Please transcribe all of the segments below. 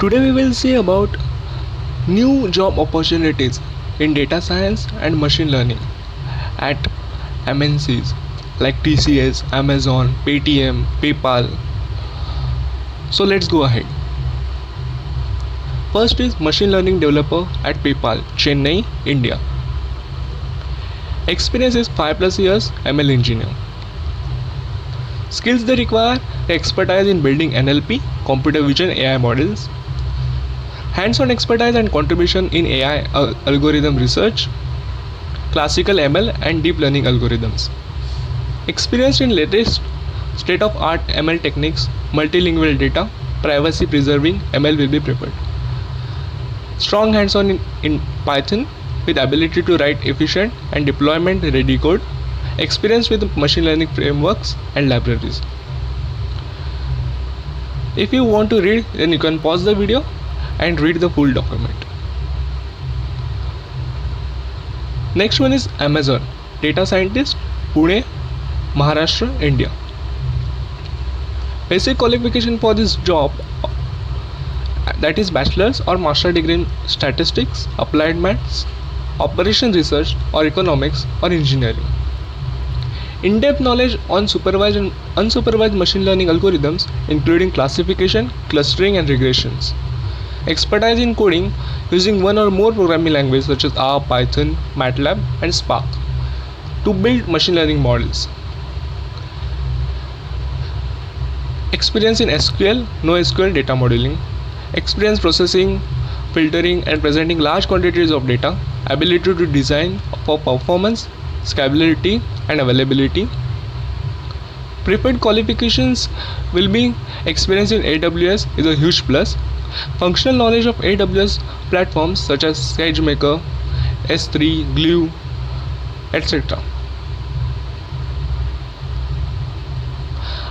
Today we will see about new job opportunities in data science and machine learning at MNCs like TCS, Amazon, Paytm, PayPal. So let's go ahead. First is machine learning developer at PayPal, Chennai, India. Experience is 5 plus years ML engineer. Skills they require expertise in building NLP, computer vision AI models, hands-on expertise and contribution in AI algorithm research, classical ML and deep learning algorithms. Experience in latest state-of-art ML techniques, multilingual data, privacy preserving ML will be preferred. Strong hands-on in Python with ability to write efficient and deployment ready code. Experience with machine learning frameworks and libraries. If you want to read, then you can pause the video and read the full document. Next one is Amazon, data scientist, Pune, Maharashtra, India. Basic qualification for this job, that is bachelor's or master degree in statistics, applied maths, operation research or economics or engineering. In-depth knowledge on supervised and unsupervised machine learning algorithms including classification, clustering and regressions. Expertise in coding using one or more programming languages such as R, Python, MATLAB and Spark to build machine learning models. Experience in SQL, NoSQL data modeling. Experience processing, filtering and presenting large quantities of data. Ability to design for performance, scalability and availability. Preferred qualifications will be experience in AWS is a huge plus. Functional knowledge of AWS platforms such as SageMaker, S3, Glue, etc.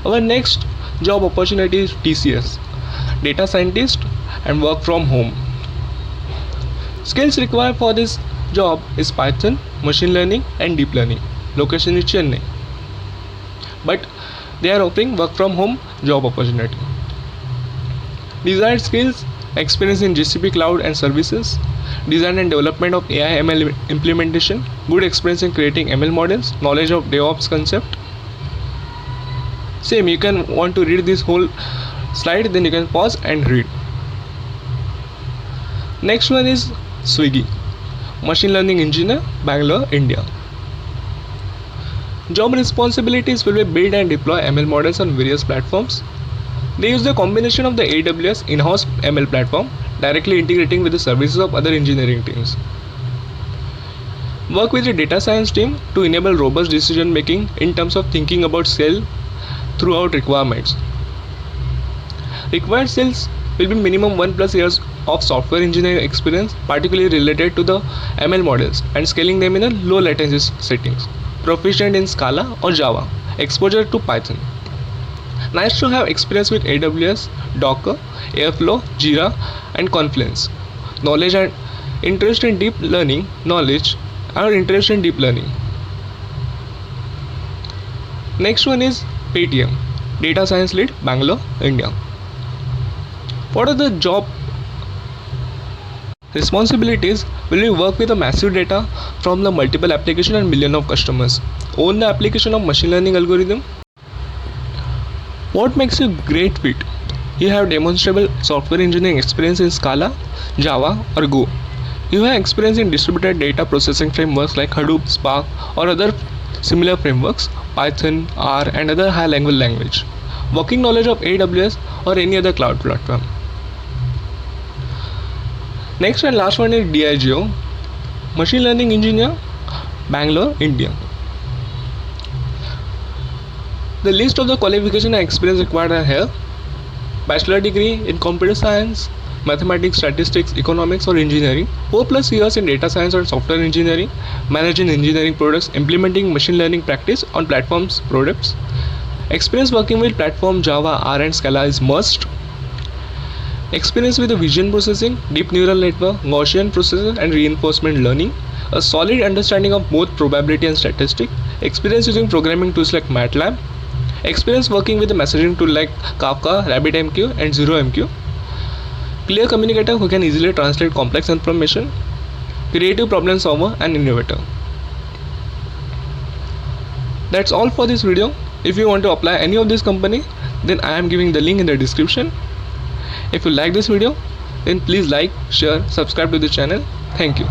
Our next job opportunity is TCS, data scientist and work from home. Skills required for this job is Python, machine learning and deep learning. Location is Chennai. But they are offering work from home job opportunity. Desired skills, experience in GCP cloud and services, design and development of AI ML implementation, good experience in creating ML models, knowledge of DevOps concept. Same, you can want to read this whole slide, then you can pause and read. Next one is Swiggy, machine learning engineer, Bangalore, India. Job responsibilities will be build and deploy ML models on various platforms. They use the combination of the AWS in-house ML platform directly integrating with the services of other engineering teams. Work with the data science team to enable robust decision making in terms of thinking about scale throughout requirements. Required skills will be minimum 1+ years of software engineering experience, particularly related to the ML models and scaling them in a low latency settings. Proficient in Scala or Java. Exposure to Python. Nice to have experience with AWS, Docker, Airflow, Jira and Confluence. Knowledge and interest in deep learning, knowledge or interest in deep learning. Next one is Paytm, data science lead, Bangalore, India. What are the job responsibilities? Will you work with a massive data from the multiple application and million of customers? Own the application of machine learning algorithm? What makes you great fit? You have demonstrable software engineering experience in Scala, Java or Go. You have experience in distributed data processing frameworks like Hadoop, Spark or other similar frameworks, Python, R and other high level language. Working knowledge of AWS or any other cloud platform. Next and last one is DIGO, machine learning engineer, Bangalore, India. The list of the qualification and experience required are here. Bachelor degree in computer science, mathematics, statistics, economics or engineering, 4+ years in data science or software engineering, managing engineering products, implementing machine learning practice on platforms products. Experience working with platform Java, R and Scala is must. Experience with the vision processing, deep neural network, Gaussian processing and reinforcement learning. A solid understanding of both probability and statistics. Experience using programming tools like MATLAB. Experience working with the messaging tool like Kafka, RabbitMQ and ZeroMQ. clear communicator who can easily translate complex information, creative problem solver and innovator. That's all for this video. If you want to apply any of this company, then I am giving the link in the description. If you like this video, then please like, share, subscribe to the channel. Thank you.